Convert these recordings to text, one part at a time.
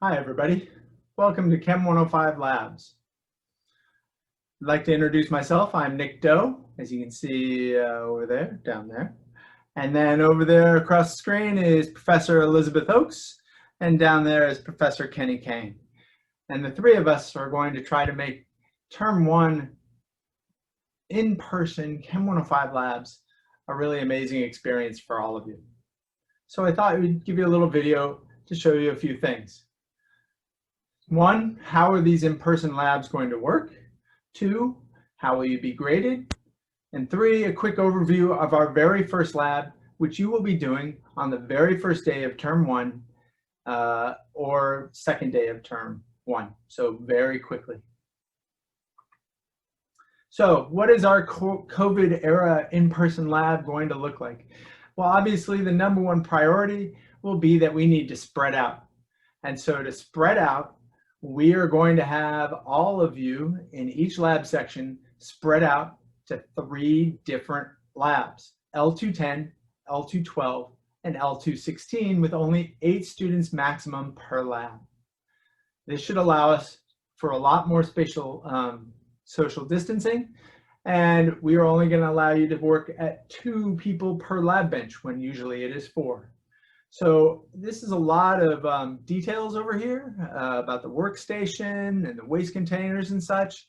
Hi, everybody. Welcome to Chem 105 Labs. I'd like to introduce myself. I'm Nick Doe, as you can see over there, down there. And then over there across the screen is Professor Elizabeth Oakes, and down there is Professor Kenny Kane. And the three of us are going to try to make Term 1 in-person Chem 105 Labs a really amazing experience for all of you. So I thought we'd give you a little video to show you a few things. One, how are these in-person labs going to work? Two, how will you be graded? And three, a quick overview of our very first lab, which you will be doing on the very first day of Term 1 or second day of Term 1. So very quickly. So what is our COVID era in-person lab going to look like? Well, obviously the number one priority will be that we need to spread out. And so to spread out, we are going to have all of you in each lab section spread out to 3 different labs, L210, L212, and L216, with only 8 students maximum per lab. This should allow us for a lot more spatial social distancing, and we are only going to allow you to work at 2 people per lab bench when usually it is 4. So this is a lot of details over here about the workstation and the waste containers and such,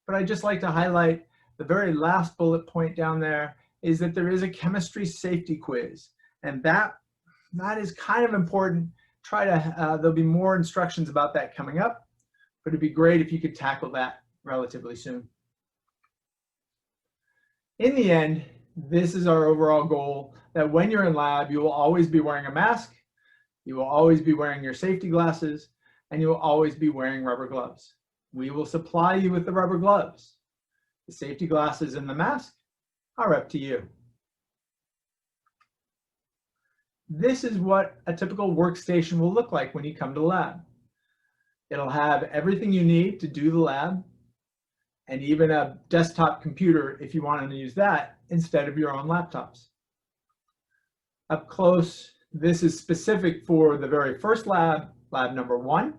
but I'd just like to highlight the very last bullet point down there is that there is a chemistry safety quiz, and that is kind of important. There'll be more instructions about that coming up, but it'd be great if you could tackle that relatively soon. In the end, this is our overall goal, that when you're in lab, you will always be wearing a mask, you will always be wearing your safety glasses, and you will always be wearing rubber gloves. We will supply you with the rubber gloves. The safety glasses and the mask are up to you. This is what a typical workstation will look like when you come to lab. It'll have everything you need to do the lab, and even a desktop computer if you want to use that instead of your own laptops. Up close, this is specific for the very first lab, lab number 1.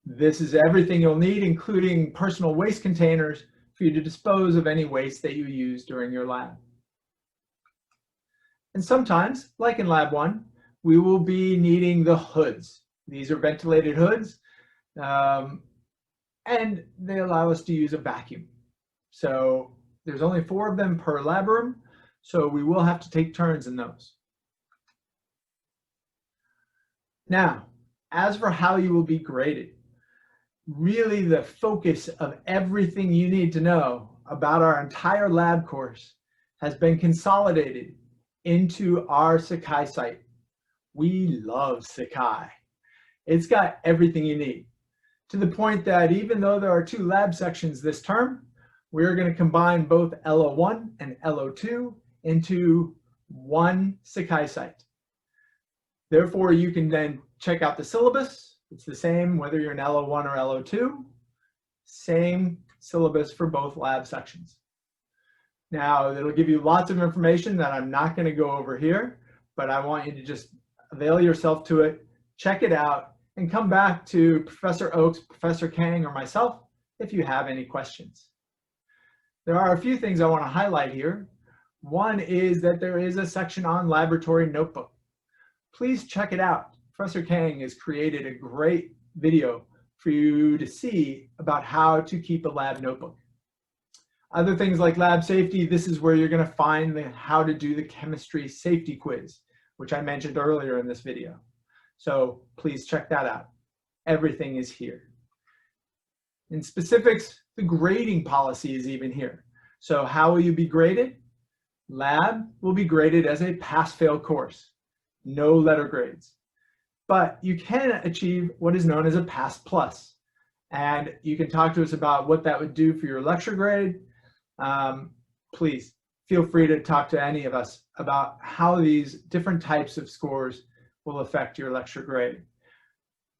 This is everything you'll need, including personal waste containers for you to dispose of any waste that you use during your lab. And sometimes, like in lab 1, we will be needing the hoods. These are ventilated hoods, and they allow us to use a vacuum. So there's only 4 of them per lab room, so we will have to take turns in those. Now, as for how you will be graded, really the focus of everything you need to know about our entire lab course has been consolidated into our Sakai site. We love Sakai. It's got everything you need, to the point that even though there are 2 lab sections this term, we're going to combine both LO1 and LO2 into one Sakai site. Therefore, you can then check out the syllabus. It's the same whether you're in LO1 or LO2. Same syllabus for both lab sections. Now, it'll give you lots of information that I'm not going to go over here, but I want you to just avail yourself to it, check it out, and come back to Professor Oakes, Professor Kang, or myself if you have any questions. There are a few things I want to highlight here. One is that there is a section on laboratory notebook. Please check it out. Professor Kang has created a great video for you to see about how to keep a lab notebook. Other things like lab safety, this is where you're going to find how to do the chemistry safety quiz, which I mentioned earlier in this video. So please check that out. Everything is here. In specifics, the grading policy is even here. So how will you be graded? Lab will be graded as a pass-fail course. No letter grades. But you can achieve what is known as a pass plus. And you can talk to us about what that would do for your lecture grade. Please feel free to talk to any of us about how these different types of scores will affect your lecture grade.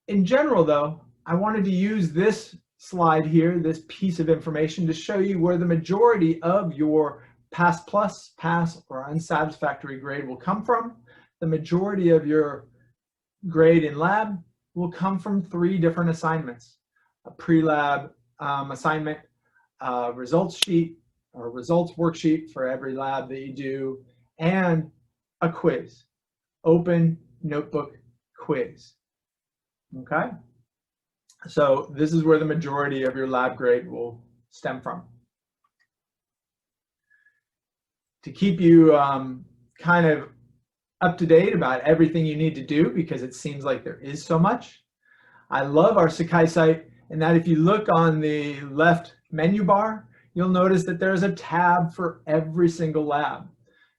In general, though, I wanted to use this slide here, this piece of information, to show you where the majority of your pass plus, pass, or unsatisfactory grade will come from. The majority of your grade in lab will come from 3 different assignments: a pre-lab assignment, a results sheet or results worksheet for every lab that you do, and a quiz, open notebook quiz. Okay? So this is where the majority of your lab grade will stem from. To keep you kind of up to date about everything you need to do, because it seems like there is so much, I love our Sakai site, and that if you look on the left menu bar, you'll notice that there's a tab for every single lab.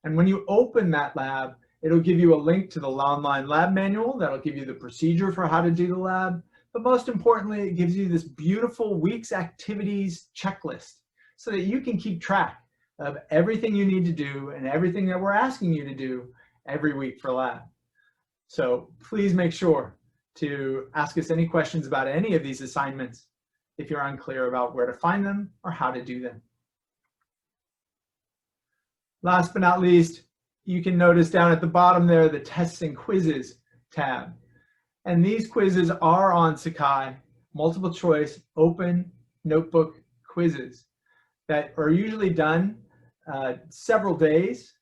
And when you open that lab, it'll give you a link to the online lab manual that'll give you the procedure for how to do the lab. But most importantly, it gives you this beautiful week's activities checklist so that you can keep track of everything you need to do and everything that we're asking you to do every week for lab. So please make sure to ask us any questions about any of these assignments if you're unclear about where to find them or how to do them. Last but not least, you can notice down at the bottom there the tests and quizzes tab. And these quizzes are on Sakai, multiple choice, open notebook quizzes that are usually done several days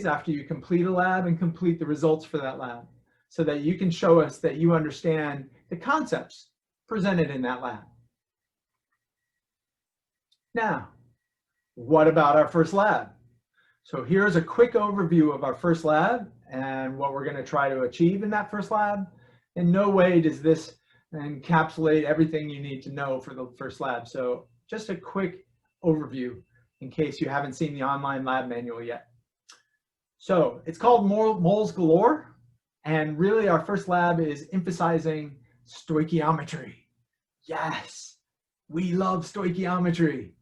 after you complete a lab and complete the results for that lab, so that you can show us that you understand the concepts presented in that lab. Now, what about our first lab? So here's a quick overview of our first lab and what we're going to try to achieve in that first lab. In no way does this encapsulate everything you need to know for the first lab. So just a quick overview in case you haven't seen the online lab manual yet. So it's called Moles Galore, and really our first lab is emphasizing stoichiometry. Yes, we love stoichiometry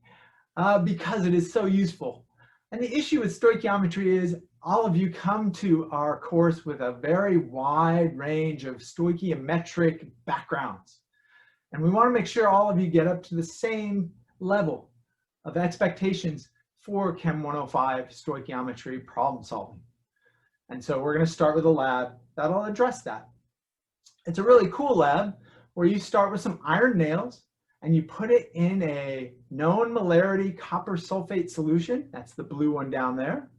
because it is so useful. And the issue with stoichiometry is all of you come to our course with a very wide range of stoichiometric backgrounds. And we want to make sure all of you get up to the same level of expectations for Chem 105 stoichiometry problem solving. And so we're going to start with a lab that'll address that. It's a really cool lab where you start with some iron nails and you put it in a known molarity copper sulfate solution. That's the blue one down there.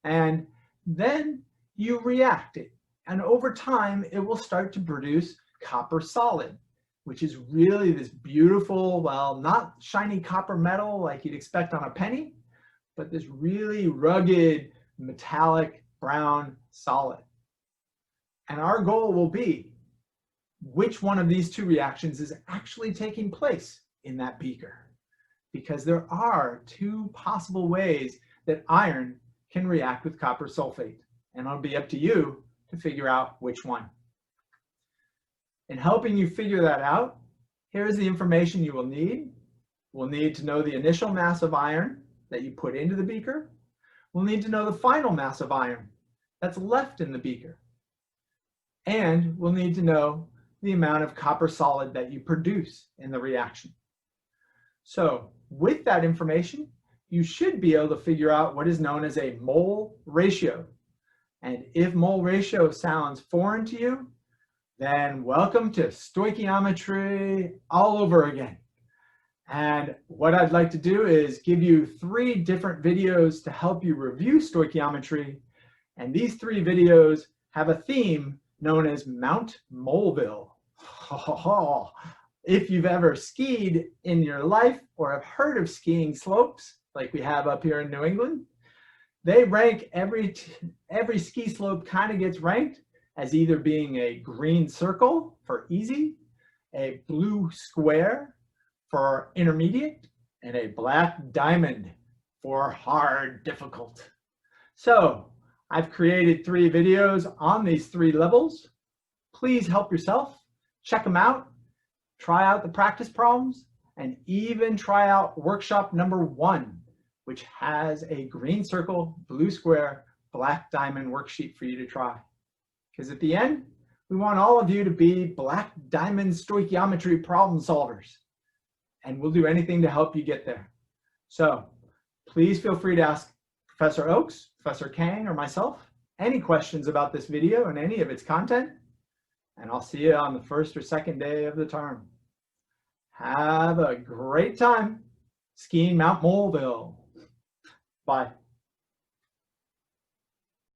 And then you react it. And over time, it will start to produce copper solid, which is really this beautiful, well, not shiny copper metal like you'd expect on a penny, but this really rugged, metallic, brown solid. And our goal will be which one of these 2 reactions is actually taking place in that beaker, because there are 2 possible ways that iron can react with copper sulfate, and it'll be up to you to figure out which one. In helping you figure that out, here's the information you will need. We'll need to know the initial mass of iron that you put into the beaker. We'll need to know the final mass of iron that's left in the beaker. And we'll need to know the amount of copper solid that you produce in the reaction. So with that information, you should be able to figure out what is known as a mole ratio. And if mole ratio sounds foreign to you, then welcome to stoichiometry all over again. And what I'd like to do is give you 3 different videos to help you review stoichiometry. And these 3 videos have a theme known as Mount Moleville. If you've ever skied in your life or have heard of skiing slopes like we have up here in New England, they rank every ski slope kind of gets ranked as either being a green circle for easy, a blue square for intermediate, and a black diamond for hard, difficult. So I've created 3 videos on these 3 levels. Please help yourself, check them out, try out the practice problems, and even try out workshop number 1, which has a green circle, blue square, black diamond worksheet for you to try. Because at the end, we want all of you to be black diamond stoichiometry problem solvers. And we'll do anything to help you get there. So please feel free to ask Professor Oakes, Professor Kang, or myself any questions about this video and any of its content. and I'll see you on the first or second day of the term. Have a great time skiing Mount Moleville. Bye.